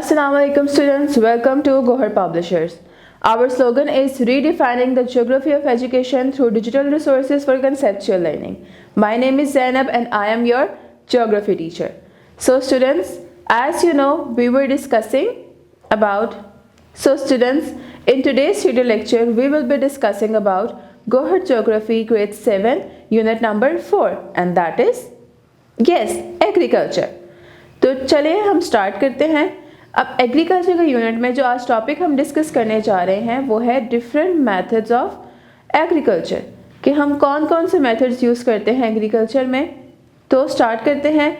Assalamu alaikum students, welcome to Gohar Publishers. Our slogan is redefining the geography of education through digital resources for conceptual learning. My name is Zainab and I am your geography teacher. So students, as you know, we were discussing about in today's video lecture, we will be discussing about Gohar Geography grade 7 unit number 4 and that is agriculture. तो चलिए हम start करते हैं। अब agriculture के unit में जो आज टॉपिक हम डिस्कस करने जा रहे हैं वो है डिफरेंट मेथड्स ऑफ एग्रीकल्चर, कि हम कौन कौन से मेथड्स यूज़ करते हैं एग्रीकल्चर में। तो स्टार्ट करते हैं।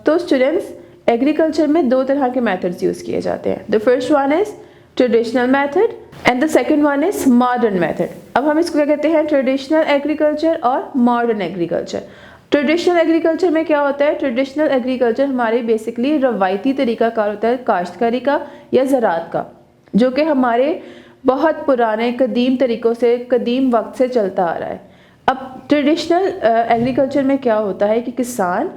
तो स्टूडेंट्स, एग्रीकल्चर में दो तरह के मेथड्स यूज़ किए जाते हैं। The first one is traditional method and the second one is modern method. अब हम इसको क्या कहते हैं, ट्रेडिशनल एग्रीकल्चर और मॉडर्न एग्रीकल्चर। ट्रेडिशनल एग्रीकल्चर में क्या होता है, ट्रेडिशनल एग्रीकल्चर हमारे बेसिकली रवायती तरीक़ाकार होता है काश्तकारी का या ज़राअत का, जो कि हमारे बहुत पुराने कदीम तरीक़ों से, कदीम वक्त से चलता आ रहा है। अब ट्रेडिशनल एग्रीकल्चर में क्या होता है कि किसान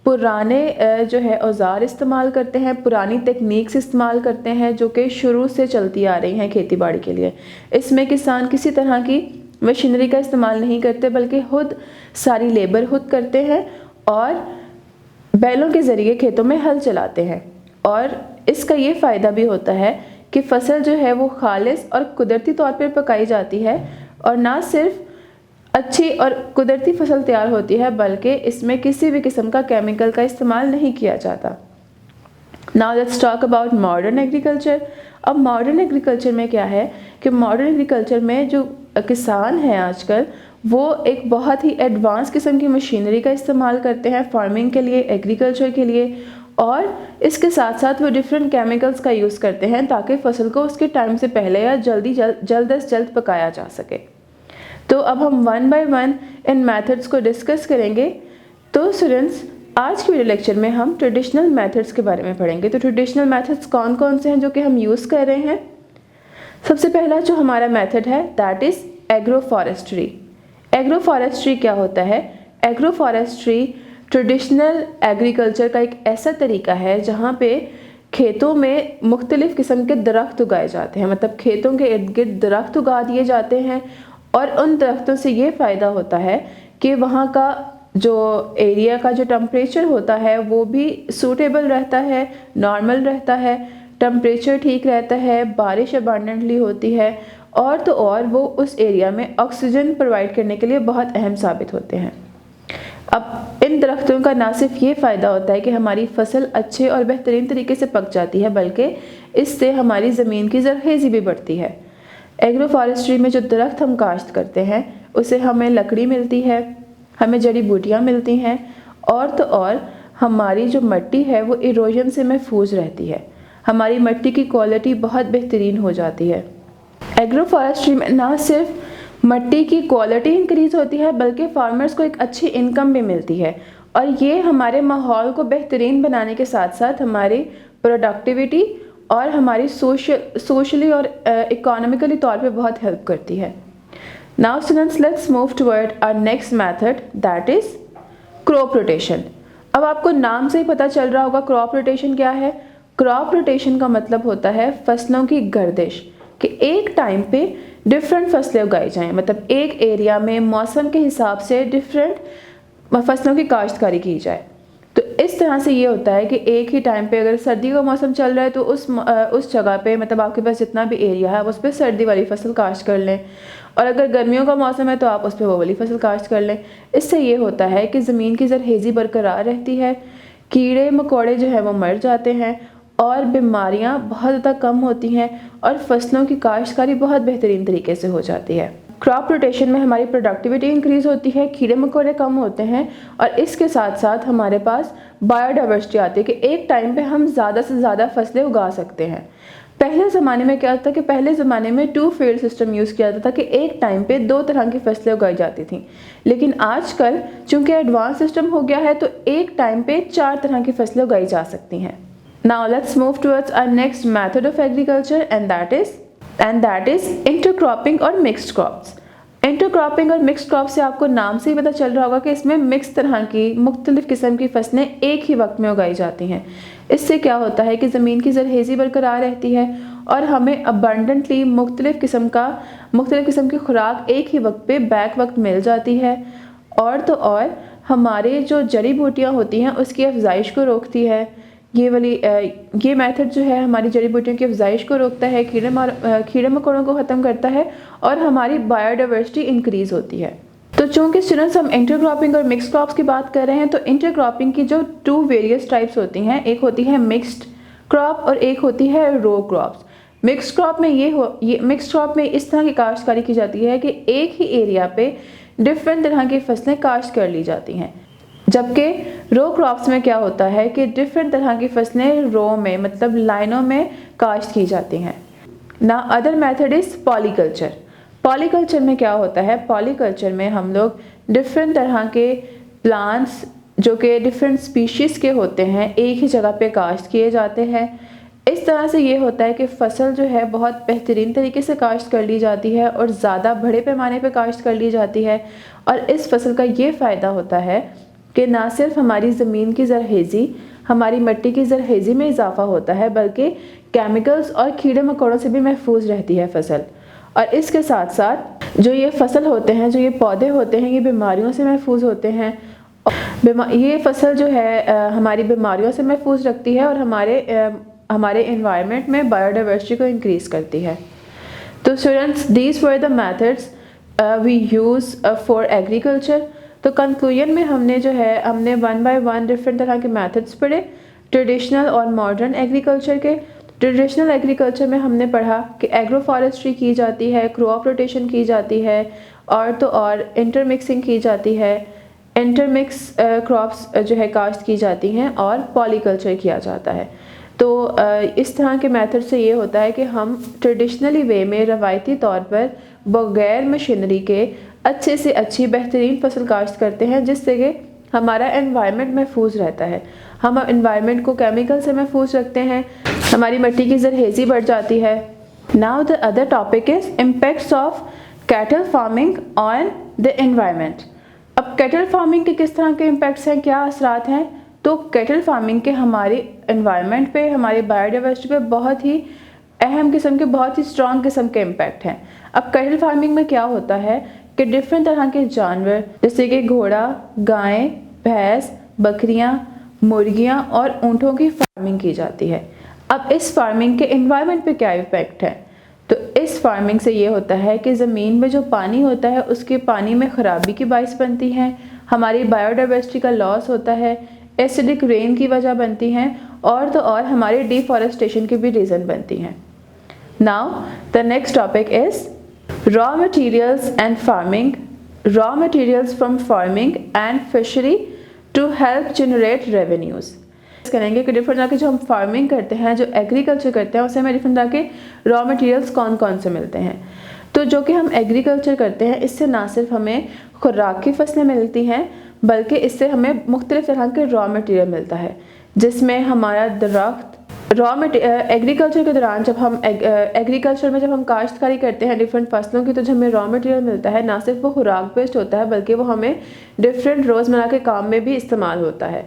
पुराने जो है औज़ार इस्तेमाल करते हैं, पुरानी टेक्निक्स इस्तेमाल करते हैं जो कि शुरू से चलती आ रही हैं खेती बाड़ी के लिए। इसमें किसान किसी तरह की मशीनरी का इस्तेमाल नहीं करते बल्कि खुद सारी लेबर खुद करते हैं और बैलों के ज़रिए खेतों में हल चलाते हैं। और इसका ये फ़ायदा भी होता है कि फ़सल जो है वो खालिस और कुदरती तौर पर पकाई जाती है और ना सिर्फ अच्छी और कुदरती फसल तैयार होती है बल्कि इसमें किसी भी किस्म का केमिकल का इस्तेमाल नहीं किया जाता। Now let's talk about modern agriculture. अब मॉडर्न एग्रीकल्चर में क्या है कि मॉडर्न एग्रीकल्चर में जो किसान हैं आजकल वो एक बहुत ही एडवांस किस्म की मशीनरी का इस्तेमाल करते हैं फार्मिंग के लिए, एग्रीकल्चर के लिए, और इसके साथ साथ वो डिफरेंट केमिकल्स का यूज़ करते हैं ताकि फसल को उसके टाइम से पहले या जल्द से जल्द पकाया जा सके। तो अब हम one by one in methods को डिस्कस करेंगे। तो स्टूडेंट्स, आज के वीडियो लेक्चर में हम ट्रेडिशनल मेथड्स के बारे में पढ़ेंगे। तो ट्रेडिशनल मेथड्स कौन कौन से हैं जो कि हम यूज़ कर रहे हैं। सबसे पहला जो हमारा मेथड है that is agro forestry. Agro forestry क्या होता है? एग्रो फॉरेस्ट्री ट्रेडिशनल एग्रीकल्चर का एक ऐसा तरीका है जहाँ पे खेतों में मुख्तलिफ़ किस्म के दरख्त उगाए जाते हैं, मतलब खेतों के इर्द गिर्द दरख्त उगा दिए जाते हैं और उन दरख्तों से ये फ़ायदा होता है कि वहाँ का जो एरिया का जो टेम्परेचर होता है वो भी सूटेबल रहता है, नॉर्मल रहता है, टेम्परेचर ठीक रहता है, बारिश अबांडेंटली होती है और तो और वो उस एरिया में ऑक्सीजन प्रोवाइड करने के लिए बहुत अहम साबित होते हैं। अब इन दरख्तों का ना सिर्फ ये फ़ायदा होता है कि हमारी फसल अच्छे और बेहतरीन तरीके से पक जाती है बल्कि इससे हमारी ज़मीन की ज़रख़ेज़ी भी बढ़ती है। एग्रो फॉरेस्ट्री में जो दरख्त हम काश्त करते हैं उससे हमें लकड़ी मिलती है, हमें जड़ी बूटियाँ मिलती हैं और तो और हमारी जो मिट्टी है वो इरोजन से महफूज रहती है, हमारी मिट्टी की क्वालिटी बहुत बेहतरीन हो जाती है। एग्रो फॉरेस्ट्री में ना सिर्फ मिट्टी की क्वालिटी इंक्रीज़ होती है बल्कि फार्मर्स को एक अच्छी इनकम भी मिलती है और ये हमारे माहौल को बेहतरीन बनाने के साथ साथ हमारी प्रोडक्टिविटी और हमारी सोशली और इकोनॉमिकली तौर पे बहुत हेल्प करती है। Now students, let's move toward our next method that is crop rotation. अब आपको नाम से ही पता चल रहा होगा क्रॉप रोटेशन क्या है। क्रॉप रोटेशन का मतलब होता है फसलों की गर्दिश, कि एक टाइम पे डिफरेंट फसलें उगाई जाएं, मतलब एक एरिया में मौसम के हिसाब से डिफरेंट फसलों की काश्तकारी की जाए। तो इस तरह से ये होता है कि एक ही टाइम पे अगर सर्दी का मौसम चल रहा है तो उस जगह पे, मतलब आपके पास जितना भी एरिया है उस पर सर्दी वाली फसल काश्त कर लें और अगर गर्मियों का मौसम है तो आप उस पर वो वाली फसल काश्त कर लें। इससे ये होता है कि ज़मीन की ज़रख़ेज़ी बरकरार रहती है, कीड़े मकोड़े जो है वो मर जाते हैं और बीमारियां बहुत ज़्यादा कम होती हैं और फसलों की काश्तकारी बहुत बेहतरीन तरीके से हो जाती है। क्रॉप रोटेशन में हमारी प्रोडक्टिविटी इंक्रीज़ होती है, कीड़े मकोड़े कम होते हैं और इसके साथ साथ हमारे पास बायोडाइवर्सिटी आती है कि एक टाइम पे हम ज़्यादा से ज़्यादा फसलें उगा सकते हैं। पहले ज़माने में क्या था कि पहले ज़माने में 2 फील्ड सिस्टम यूज़ किया जाता था कि एक टाइम पे 2 तरह की फसलें उगाई जाती थी, लेकिन आजकल चूँकि एडवांस सिस्टम हो गया है तो एक टाइम पे 4 तरह की फसलें उगाई जा सकती हैं। Now let's move towards our next method of agriculture and that is intercropping or mixed crops. Intercropping और मिक्स्ड क्रॉप से आपको नाम से ही पता चल रहा होगा कि इसमें मिक्स तरह की मुख्तलिफ किस्म की फसलें एक ही वक्त में उगाई जाती हैं। इससे क्या होता है कि ज़मीन की ज़रखेज़ी बरकरार रहती है और हमें अबंडेंटली मुख्तलिफ किस्म की खुराक एक ही वक्त पे बैक वक्त मिल जाती है। और तो और हमारे जो जड़ी बूटियाँ होती हैं उसकी अफजाइश को रोकती है। ये मेथड जो है हमारी जड़ी बूटियों की अफजाइश को रोकता है, कीड़े मकोड़ों को ख़त्म करता है और हमारी बायोडाइवर्सिटी इंक्रीज़ होती है। तो चूँकि स्टूडेंट्स हम इंटरक्रॉपिंग और मिक्स्ड क्रॉप्स की बात कर रहे हैं, तो इंटरक्रॉपिंग की जो 2 वेरियस टाइप्स होती हैं, एक होती है मिक्स्ड क्रॉप और एक होती है रो क्रॉप्स। मिक्स्ड क्रॉप में इस तरह की काश्तकारी की जाती है कि एक ही एरिया पे डिफरेंट तरह की फसलें काश्त कर ली जाती हैं, जबकि रो क्रॉप्स में क्या होता है कि डिफरेंट तरह की फसलें रो में मतलब लाइनों में काश्त की जाती हैं। ना other method is polyculture. Polyculture में क्या होता है, पॉलीकल्चर में हम लोग डिफरेंट तरह के प्लांट्स जो कि डिफरेंट स्पीशीज़ के होते हैं एक ही जगह पे काश्त किए जाते हैं। इस तरह से ये होता है कि फ़सल जो है बहुत बेहतरीन तरीके से काश्त कर ली जाती है और ज़्यादा बड़े पैमाने पे काश्त कर ली जाती है। और इस फसल का ये फ़ायदा होता है कि ना सिर्फ हमारी ज़मीन की ज़रखेज़ी, हमारी मिट्टी की ज़रखेज़ी में इजाफ़ा होता है, बल्कि केमिकल्स और कीड़े मकोड़ों से भी महफूज रहती है फ़सल। और इसके साथ साथ जो ये फसल होते हैं, जो ये पौधे होते हैं, ये बीमारियों से महफूज होते हैं। ये फसल जो है हमारी बीमारियों से महफूज रखती है और हमारे एनवायरनमेंट में बायोडाइवर्सिटी को इंक्रीज़ करती है। तो students, these were the methods we use for agriculture. तो कंक्लूजन में हमने 1 बाय 1 डिफरेंट तरह के मेथड्स पढ़े ट्रेडिशनल और मॉडर्न एग्रीकल्चर के। ट्रेडिशनल एग्रीकल्चर में हमने पढ़ा कि एग्रो फॉरेस्ट्री की जाती है, क्रॉप रोटेशन की जाती है और तो और इंटरमिक्सिंग की जाती है, इंटरमिक्स क्रॉप्स जो है काश्त की जाती हैं और पॉलीकल्चर किया जाता है। तो इस तरह के मेथड से ये होता है कि हम ट्रेडिशनली वे में रवायती तौर पर बगैर मशीनरी के अच्छे से अच्छी बेहतरीन फसल काश्त करते हैं, जिससे कि हमारा एनवायरनमेंट महफूज रहता है। हम एनवायरनमेंट को केमिकल से महफूज रखते हैं, हमारी मिट्टी की ज़रखेज़ी बढ़ जाती है। Now the other topic is impacts of cattle farming on the environment. अब कैटल फार्मिंग के किस तरह के इम्पैक्ट्स हैं, क्या असरात हैं? तो कैटल फार्मिंग के हमारे एनवायरनमेंट पे, हमारे बायोडाइवर्सिटी पे बहुत ही अहम किस्म के, बहुत ही स्ट्रॉन्ग किस्म के इम्पैक्ट हैं। अब कैटल फार्मिंग में क्या होता है कि डिफरेंट तरह के जानवर जैसे कि घोड़ा, गाय, भैंस, बकरियां, मुर्गियां और ऊँटों की फार्मिंग की जाती है। अब इस फार्मिंग के एनवायरनमेंट पे क्या इफ़ेक्ट है? तो इस फार्मिंग से ये होता है कि ज़मीन में जो पानी होता है उसके पानी में ख़राबी की बाइस बनती हैं, हमारी बायोडाइवर्सिटी का लॉस होता है, एसिडिक रेन की वजह बनती हैं और तो और हमारे डिफॉरेस्टेशन की भी रीज़न बनती हैं। Now the next topic is raw materials and farming, raw materials from farming and fishery to help generate revenues. करेंगे कि डिफरेंट तरह के जो हम फार्मिंग करते हैं, जो एग्रीकल्चर करते हैं, उससे हमें डिफरेंट तरह के रॉ मटेरियल्स कौन कौन से मिलते हैं। तो जो कि हम एग्रीकल्चर करते हैं, इससे ना सिर्फ हमें खुराक की फसलें मिलती हैं, बल्कि इससे हमें मुख्तलिफ तरह के रॉ मटेरियल मिलता है, जिसमें हमारा दरख्त एग्रीकल्चर के दौरान जब हम काश्तकारी करते हैं डिफरेंट फसलों की, तो जो हमें रॉ मटेरियल मिलता है ना सिर्फ वो खुराक बेस्ड होता है, बल्कि वो हमें डिफरेंट रोज़मर्रा के काम में भी इस्तेमाल होता है।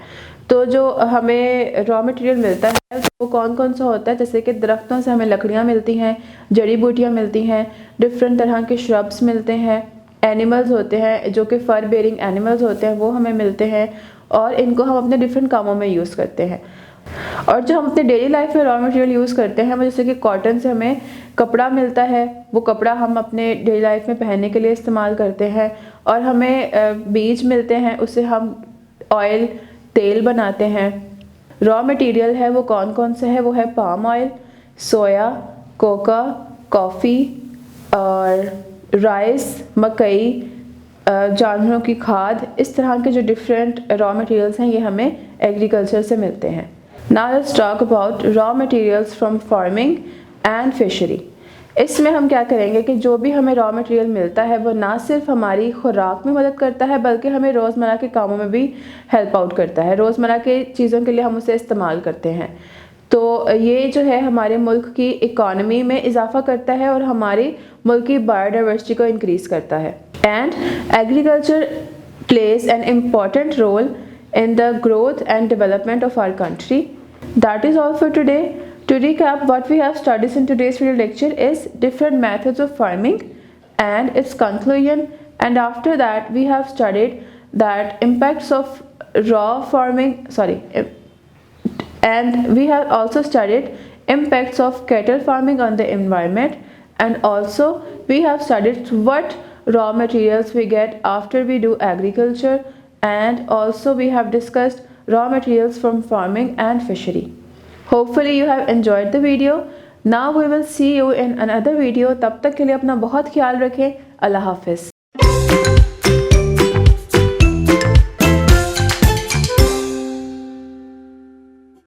तो जो हमें रॉ मटेरियल मिलता है वो कौन कौन सा होता है, जैसे कि दरख्तों से हमें लकड़ियाँ मिलती हैं, जड़ी बूटियाँ मिलती हैं, डिफरेंट तरह के श्रब्स मिलते हैं, एनिमल्स होते हैं जो कि फर बेरिंग एनिमल्स होते हैं वो हमें मिलते हैं और इनको हम अपने डिफरेंट कामों में यूज़ करते हैं। और जो हम अपने डेली लाइफ में रॉ मटेरियल यूज़ करते हैं, जैसे कि कॉटन से हमें कपड़ा मिलता है, वो कपड़ा हम अपने डेली लाइफ में पहनने के लिए इस्तेमाल करते हैं। और हमें बीज मिलते हैं, उससे हम ऑयल तेल बनाते हैं। रॉ मटेरियल है वो कौन कौन से है, वो है पाम ऑयल, सोया, कोका, कॉफ़ी और राइस, मकई, जानवरों की खाद। इस तरह के जो डिफरेंट रॉ मटेरियल्स हैं ये हमें एग्रीकल्चर से मिलते हैं। Now let's talk about raw materials from farming and fishery. इसमें हम क्या करेंगे कि जो भी हमें रॉ मटेरियल मिलता है वो ना सिर्फ हमारी खुराक में मदद करता है, बल्कि हमें रोज़मर्रा के कामों में भी हेल्प आउट करता है। रोज़मर्रा के चीज़ों के लिए हम उसे इस्तेमाल करते हैं। तो ये जो है हमारे मुल्क की इकॉनमी में इजाफा करता है और हमारे मुल्क की बायोडाइवर्सिटी को इंक्रीज़ करता है। And agriculture plays an important role in the growth and development of our country. That is all for today. To recap, what we have studied in today's video lecture is different methods of farming and its conclusion, and after that we have studied that impacts of raw farming, and we have also studied impacts of cattle farming on the environment, and also we have studied what raw materials we get after we do agriculture, and also we have discussed raw materials from farming and fishery. Hopefully you have enjoyed the video. Now we will see you in another video. तब तक के लिए अपना बहुत ख्याल रखें। अल्लाह हाफिज़।